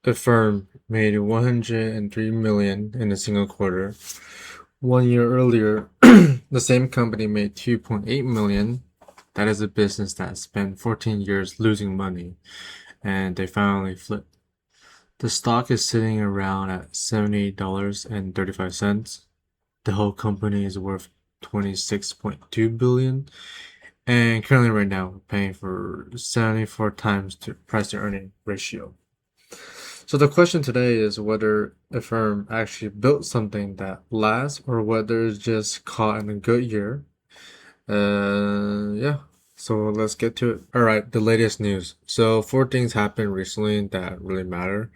Affirm made 103 million in a single quarter. 1 year earlier, the same company made 2.8 million. That is a business that spent 14 years losing money, and they finally flipped. The stock is sitting around at $78.35. The whole company is worth 26.2 billion, and currently right now we're paying for 74 times the price to earning ratio. So the question today is whether a firm actually built something that lasts or whether it's just caught in a good year. Yeah. So let's get to it. All right, the latest news. So four things happened recently that really matter.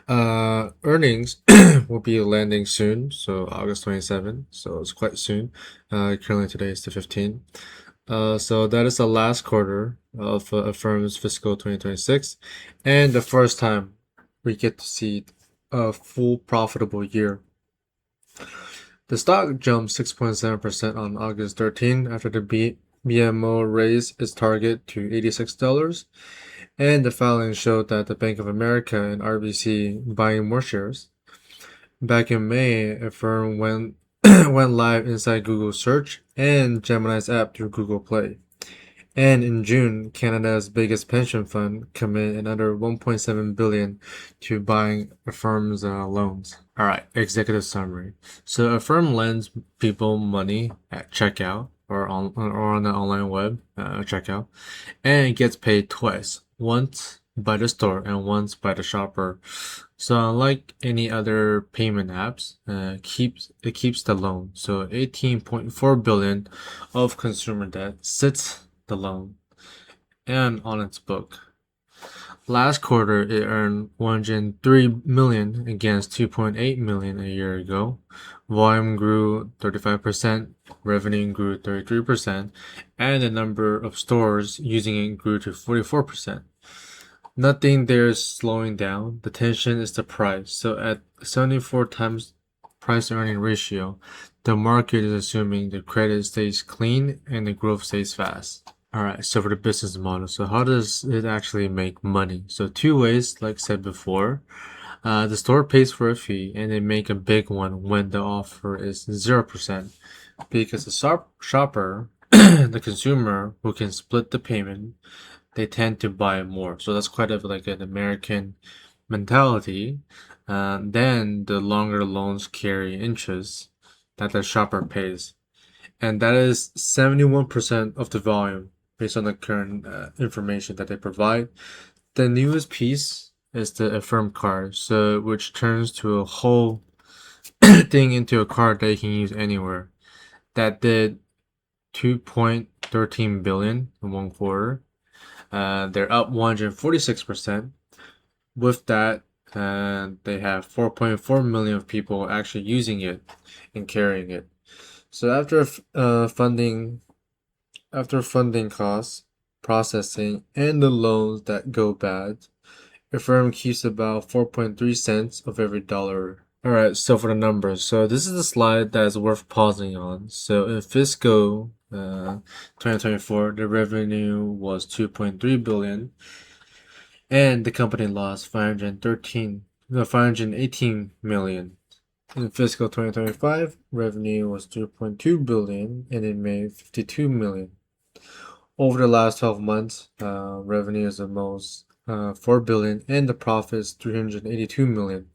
Earnings will be landing soon, so August 27th. So it's quite soon. Currently today is the 15th. So that is the last quarter of a firm's fiscal 2026, and the first time we get to see a full profitable year. The stock jumped 6.7% on August 13 after the BMO raised its target to $86, and the filing showed that the Bank of America and RBC buying more shares. Back in May, Affirm went went live inside Google Search and Gemini's app through Google Play. And in June, Canada's biggest pension fund committed another 1.7 billion to buying Affirm's loans. All right, executive summary. So Affirm lends people money at checkout or on the online web checkout, and it gets paid twice. Once by the store and once by the shopper. So unlike any other payment apps, it keeps the loan. So 18.4 billion of consumer debt sits the loan and on its book. Last quarter, it earned 103 million against 2.8 million a year ago. Volume grew 35%, revenue grew 33%, and the number of stores using it grew to 44%. Nothing there is slowing down. The tension is the price. So at 74 times price earning ratio, the market is assuming the credit stays clean and the growth stays fast. All right, so for the business model, so how does it actually make money? So two ways, like I said before. The store pays for a fee and they make a big one when the offer is 0%, because the shopper, the consumer who can split the payment, they tend to buy more. So that's quite like an American mentality. Then the longer loans carry interest that the shopper pays, and that is 71% of the volume based on the current information that they provide. The newest piece is the Affirm card, so which turns to a whole thing into a card that you can use anywhere. That did 2.13 billion in one quarter. They're up 146%. With that, they have 4.4 million of people actually using it and carrying it. So after funding costs, processing, and the loans that go bad, a firm keeps about 4.3 cents of every dollar. Alright, so for the numbers. So this is a slide that is worth pausing on. So in fiscal 2024, the revenue was 2.3 billion, and the company lost 518 million. In fiscal 2025, revenue was 2.2 billion and it made 52 million. Over the last 12 months, revenue is almost 4 billion and the profit is 382 million.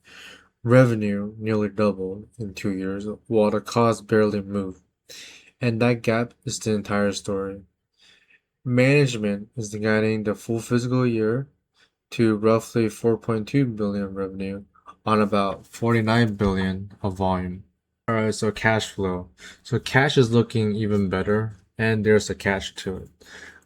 Revenue nearly doubled in 2 years while the cost barely moved. And that gap is the entire story. Management is guiding the full fiscal year to roughly 4.2 billion revenue on about 49 billion of volume. All right, so cash flow. So cash is looking even better, and there's a catch to it.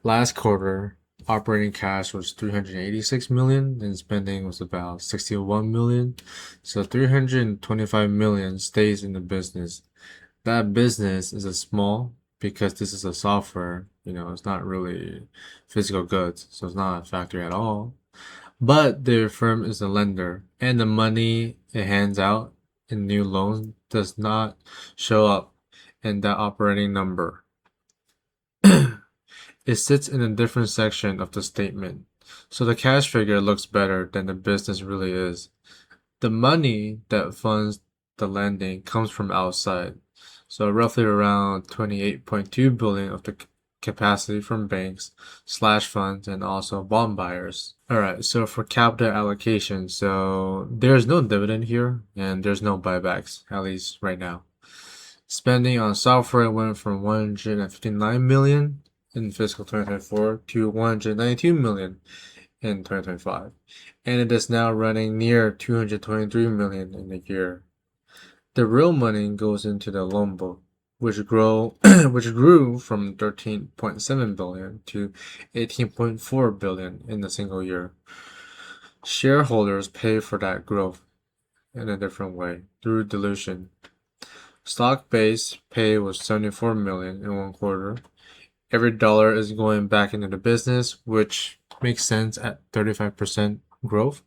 Last quarter, operating cash was 386 million and spending was about 61 million. So 325 million stays in the business. That business is a small because this is a software, it's not really physical goods, so it's not a factory at all. But the firm is a lender, and the money it hands out in new loans does not show up in that operating number. It sits in a different section of the statement. So the cash figure looks better than the business really is. The money that funds the lending comes from outside. So roughly around 28.2 billion of the capacity from banks, slash funds, and also bond buyers. All right, so for capital allocation, so there's no dividend here and there's no buybacks, at least right now. Spending on software went from 159 million in fiscal 2024 to 192 million in 2025, and it is now running near 223 million in a year. The real money goes into the loan book, which which grew from 13.7 billion to 18.4 billion in a single year. Shareholders pay for that growth in a different way through dilution. Stock-based pay was 74 million in one quarter. Every dollar is going back into the business, which makes sense at 35% growth,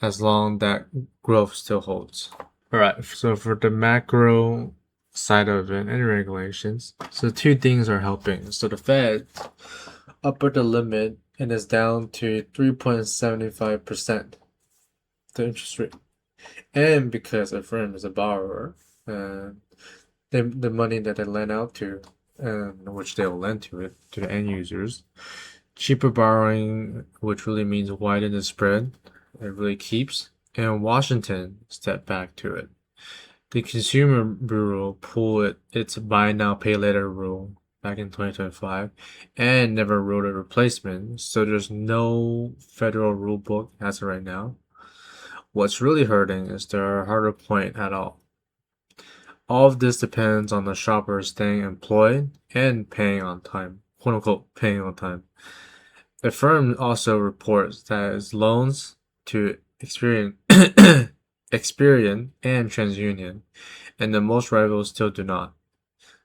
as long that growth still holds. All right, so for the macro side of it, any regulations, so two things are helping. So the Fed upper the limit and is down to 3.75%, the interest rate. And because Affirm is a borrower, uh, the money that they lend out to, which they'll lend to it to the end users, cheaper borrowing, which really means widen the spread, it really keeps. And Washington stepped back to it. The Consumer Bureau pulled its buy now pay later rule back in 2025 and never wrote a replacement, so there's no federal rule book as of right now. What's really hurting is the harder point at all. All of this depends on the shopper staying employed and paying on time, quote unquote, paying on time. The firm also reports that its loans to Experian, Experian and TransUnion, and the most rivals still do not.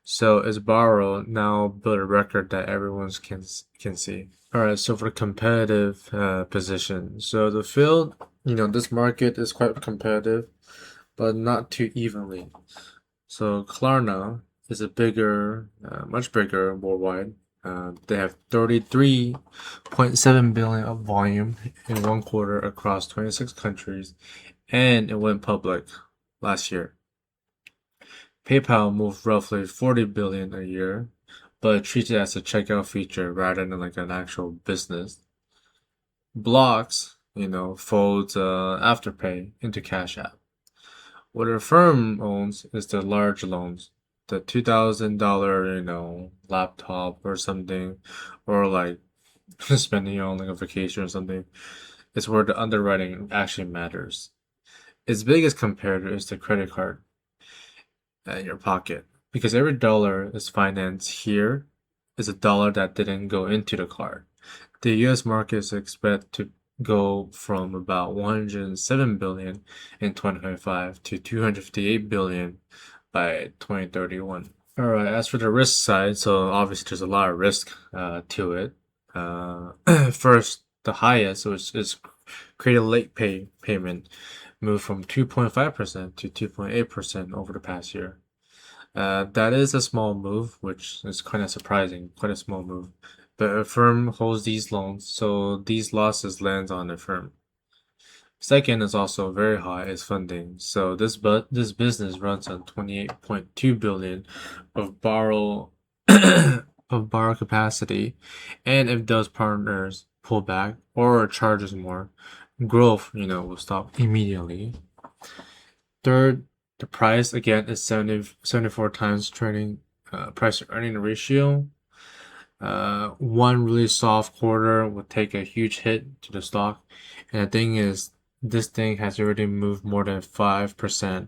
So its borrow now built a record that everyone can see. All right, so for competitive position, so the field, this market is quite competitive, but not too evenly. So Klarna is a bigger, much bigger worldwide. They have 33.7 billion of volume in one quarter across 26 countries, and it went public last year. PayPal moved roughly 40 billion a year, but treats it as a checkout feature rather than like an actual business. Blocks, folds Afterpay into Cash App. What a firm owns is the large loans, the $2,000, laptop or something, or like spending on like a vacation or something. It's where the underwriting actually matters. Its biggest competitor is the credit card in your pocket, because every dollar is financed here is a dollar that didn't go into the card. The US market is expected to go from about 107 billion in 2025 to 258 billion by 2031. All right, as for the risk side, so obviously there's a lot of risk to it. First, the highest, which is create a late payment, moved from 2.5% to 2.8% over the past year. That is a small move, which is kind of surprising, quite a small move. But a firm holds these loans, so these losses lands on the firm. Second is also very high is funding. So this business runs on 28.2 billion of borrow of borrow capacity, and if those partners pull back or charges more, growth will stop immediately. Third, the price again is 74 times trading price to earning ratio. One really soft quarter would take a huge hit to the stock. And the thing is, this thing has already moved more than 5%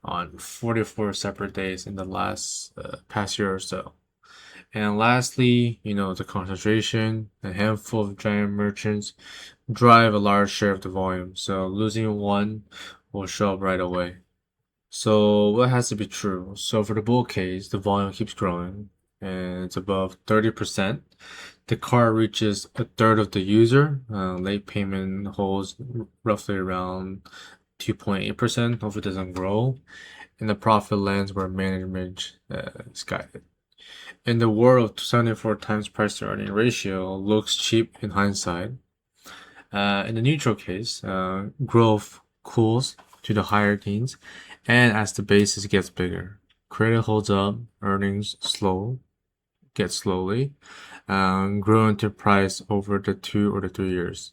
on 44 separate days in the last past year or so. And lastly, the concentration, a handful of giant merchants drive a large share of the volume. So losing one will show up right away. So what has to be true? So for the bull case, the volume keeps growing and it's above 30%. The card reaches a third of the user. Late payment holds roughly around 2.8%. Hopefully it doesn't grow. And the profit lands where management is guided. In the world, 74 times price to earning ratio looks cheap in hindsight. In the neutral case, growth cools to the higher teens, and as the basis gets bigger, credit holds up, earnings get slowly, grow into price over the 2 or 3 years.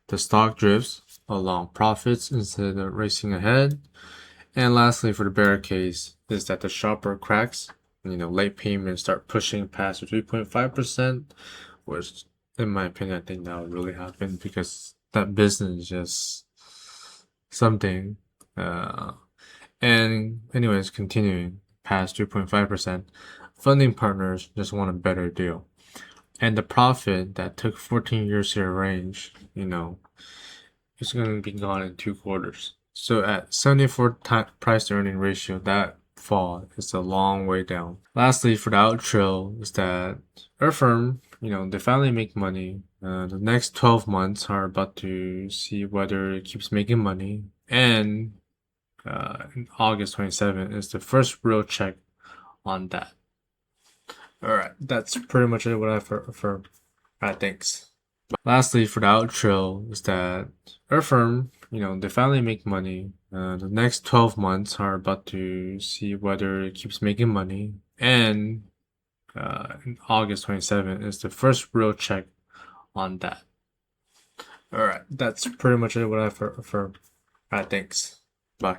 The stock drifts along profits instead of racing ahead. And lastly, for the bear case, is that the sharper cracks, late payments start pushing past the 3.5%, which, in my opinion, I think that would really happen because that business is just something. And anyways, continuing past 2.5%, funding partners just want a better deal. And the profit that took 14 years to arrange, it's going to be gone in 2 quarters. So at 74 price to earning ratio, that fall is a long way down. Lastly, for the outro is that Affirm, they finally make money. The next 12 months are about to see whether it keeps making money. And in August 27 is the first real check on that. All right, that's pretty much it what I Affirm. All right, thanks. Lastly, for the outro is that Affirm, they finally make money. The next 12 months are about to see whether it keeps making money. And in August 27 is the first real check on that. All right, that's pretty much it what I Affirm. All right, thanks. Bye.